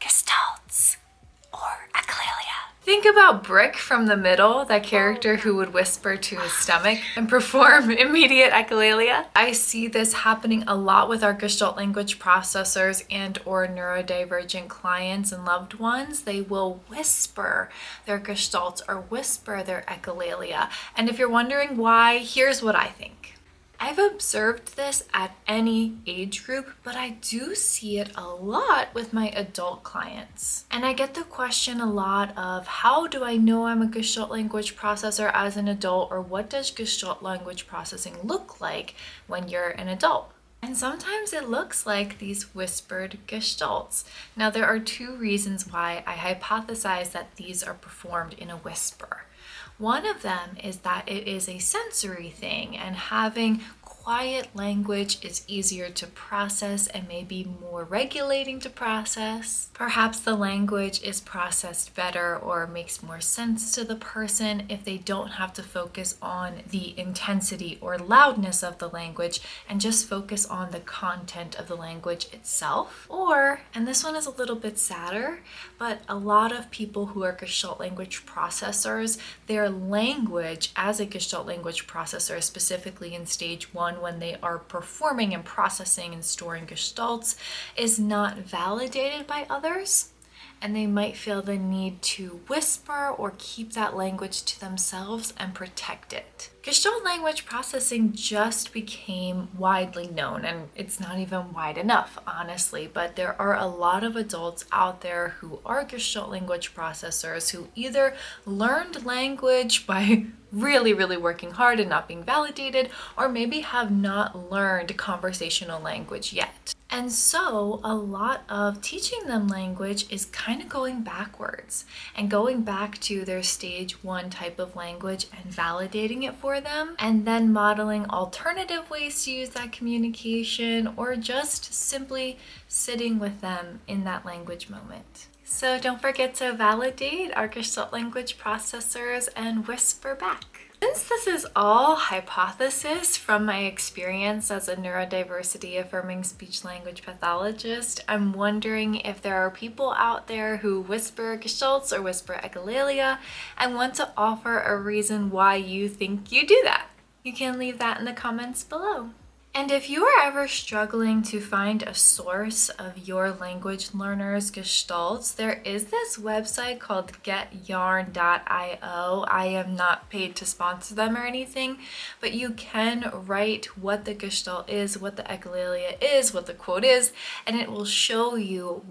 gestalts, or echolalia. Think about Brick from The Middle, that character who would whisper to his stomach and perform immediate echolalia. I see this happening a lot with our Gestalt language processors and or neurodivergent clients and loved ones. They will whisper their gestalts or whisper their echolalia. And if you're wondering why, here's what I think. I've observed this at any age group, but I do see it a lot with my adult clients. And I get the question a lot of, how do I know I'm a Gestalt language processor as an adult, or what does Gestalt language processing look like when you're an adult? And sometimes it looks like these whispered gestalts. Now, there are two reasons why I hypothesize that these are performed in a whisper. One of them is that it is a sensory thing, and having quiet language is easier to process and maybe more regulating to process. Perhaps the language is processed better or makes more sense to the person if they don't have to focus on the intensity or loudness of the language and just focus on the content of the language itself. Or, and this one is a little bit sadder, but a lot of people who are Gestalt language processors, their language as a Gestalt language processor, specifically in stage 1 when they are performing and processing and storing gestalts, is not validated by others, and they might feel the need to whisper or keep that language to themselves and protect it. Gestalt language processing just became widely known, and it's not even wide enough, honestly, but there are a lot of adults out there who are Gestalt language processors who either learned language by really working hard and not being validated, or maybe have not learned conversational language yet. And so a lot of teaching them language is kind of going backwards and going back to their stage 1 type of language and validating it for them, and then modeling alternative ways to use that communication, or just simply sitting with them in that language moment. So don't forget to validate our Gestalt language processors and whisper back. Since this is all hypothesis from my experience as a neurodiversity affirming speech language pathologist, I'm wondering if there are people out there who whisper gestalts or whisper echolalia and want to offer a reason why you think you do that. You can leave that in the comments below. And if you are ever struggling to find a source of your language learners' gestalts, there is this website called getyarn.io. I am not paid to sponsor them or anything, but you can write what the gestalt is, what the echolalia is, what the quote is, and it will show you